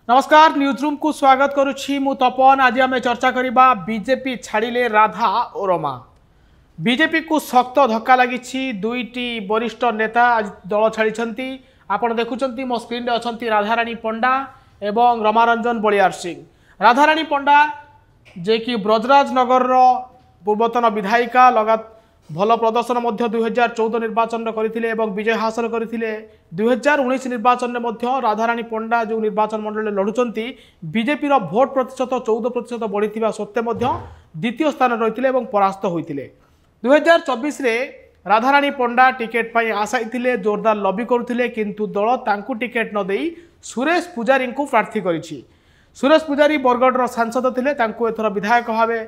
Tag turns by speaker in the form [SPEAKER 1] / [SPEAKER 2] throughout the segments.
[SPEAKER 1] नमस्कार news room को स्वागत करुछि मु तपन। आज आम चर्चा करबा बीजेपी छाड़िले राधा और रमा। बीजेपी को शक्त धक्का लगी दुईटी वरिष्ठ नेता आज दल छाड़ी। आपड़ देखुं मो स्क्रीन रे अच्छा राधाराणी पंडा एवं रमारंजन बलियार सिंह। राधाराणी पंडा जे कि ब्रजराजनगर पूर्वतन विधायिका लगात भल प्रदर्शन 2014 निर्वाचन करथिले एवं विजय हासिल करथिले। 2019 निर्वाचन में राधाराणी पंडा जो निर्वाचन मंडल लड़ुचंती बीजेपी रो भोट प्रतिशत 14% बढ़िथिबा सत्ते द्वितीय स्थान रहिथिले एवं परास्त होइथिले। 2024 रे राधाराणी पंडा टिकेट पाई आसाइथिले, जोरदार लॉबी करुथिले, किंतु दल तांकु टिकेट न देई सुरेश पुजारी को प्रार्थी करिछि। सुरेश पुजारी बरगढ़ सांसद थिले, तांकु एथर विधायक भावे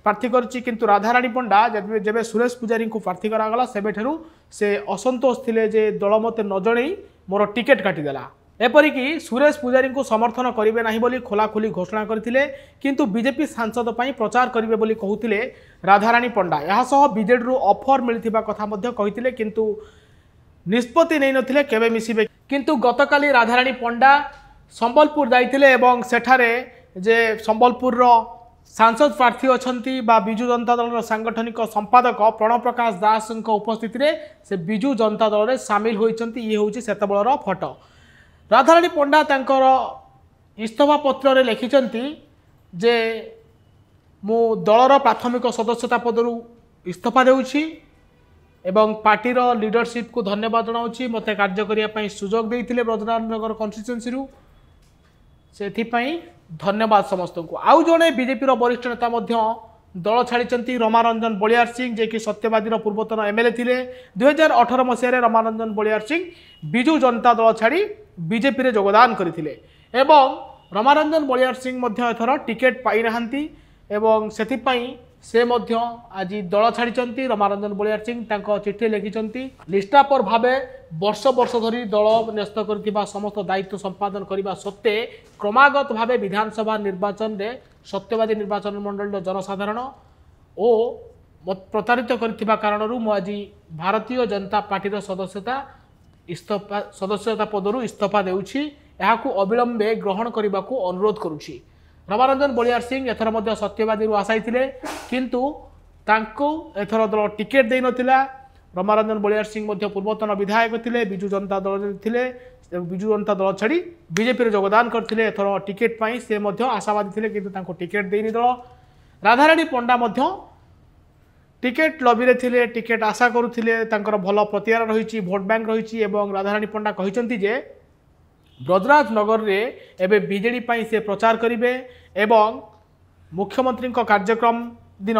[SPEAKER 1] प्रार्थी करिछि, किंतु राधाराणी पंडा जब सुरेश पुजारी को प्रार्थी करागला सेबेठू से असंतोष थिले जे दल मते न जणई मोर टिकेट काटिदेला। एपरिकी सुरेश पुजारी को समर्थन करिवे नाही बोली खोलाखोली घोषणा करथिले, किंतु बीजेपी सांसद पई प्रचार करिवे बोली कहूथिले राधाराणी पंडा। यहा सह बीजेडी रु ऑफर मिलिथिबा कथा मध्ये कहिथिले, किंतु निष्पत्ति नै नथिले केबे मिसिबे। किंतु गतकाली राधाराणी पंडा संबलपुर जाइथिले एवं सेठारे जे संबलपुर रो सांसद प्रार्थी अछंती बा बिजू जनता दल सांगठनिक संपादक प्रणव प्रकाश दास उपस्थित रे से बिजू जनता दल रे शामिल होइचंती। ये होउची सेतबळर फोटो। राधाराणी पंडा तांकर इस्तफा पत्र रे लिखिचंती जे मु दलर प्राथमिक सदस्यता पदरु इस्तफा देउची एवं पार्टी रो लीडरशिप को धन्यवाद जनाउची। मते कार्य करिया पई सुजोग देइथिले ब्रजराजनगर कन्स्टिट्युएंसी रु, सेथिपाई धन्यवाद समस्त को। आउ जड़े बीजेपी वरिष्ठ नेता दल छाड़ी रमारंजन बलियार सिंह, जे कि सत्यवादी पूर्वतन एमएलए थिले। 2018 मसीह रमारंजन बलियार सिंह बिजू जनता दल छाड़ी बीजेपी रे योगदान करथिले एवं रमारंजन बलियार सिंह एथर टिकेट पाई नाहंती एवं सेथिपाई से आज दल छाड़ी। रमारंजन बलियार सिंह तांको चिठी लिखिचंती लिस्टापर भावे वर्ष वर्ष धरी दल न्यस्त करथिबा समस्त दायित्व संपादन करने सत्ते क्रमागत भावे विधानसभा निर्वाचन रे सत्यवादी निर्वाचन मंडल जनसाधारण ओ प्रतारित करथिबा कारणरू मु आज भारतीय जनता पार्टी सदस्यता पदरु इस्तफा देउछि। याकू अविलंबे ग्रहण करने को अनुरोध करुछि। रमारंजन बलियार सिंह एथर मध्य सत्यवादी आसाइथिले, किंतु तांको एथर दल टिकेट देई नथिला। रमारंजन बलियार सिंह मध्य पूर्वतन विधायक थिले, बिजू जनता दल थिले, बिजू जनता दल छाड़ी बीजेपी रे योगदान करथिले। एथर टिकेट पाई से मध्य आशावादी थिले, किंतु तांको टिकेट देइनि दल। राधाराणी पंडा मध्य टिकेट लॉबी रे थिले, टिकेट आशा करुथिले, तांकर भल प्रतिहार रहिछि, भोट बैंक रहिछि एवं राधाराणी पंडा कहिसंती जे ब्रजराजनगर रे एबे बीजेडी पाई से प्रचार करिवे एवं मुख्यमंत्री कार्यक्रम दिन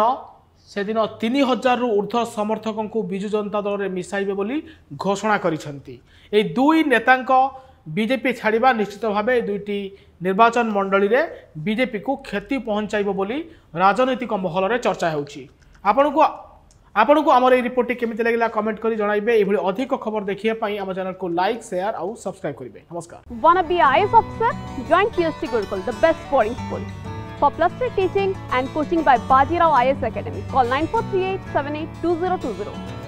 [SPEAKER 1] से दिन 3000 रु ऊर्ध्व समर्थकों को बिजू जनता दल रे मिसाइबे बोली घोषणा करिसंती। ए दुई नेतांक बीजेपी छाड़िबा निश्चित भावे दुईटी निर्वाचन मंडली रे बीजेपी को क्षति पहुंचाइबो बोली राजनैतिक महल रे चर्चा होउची। आपन को आमर ए रिपोर्ट केमिति लागला कमेंट करी जणाइबे। एभली अधिक खबर देखिया पई आम चैनल को लाइक शेयर और सब्सक्राइब करिवे। नमस्कार।
[SPEAKER 2] Wanna be IAS officer? Join PST Gurukul, the best boarding school. For plus 3 teaching and coaching by Bajirao IAS Academy, call 9438 782020.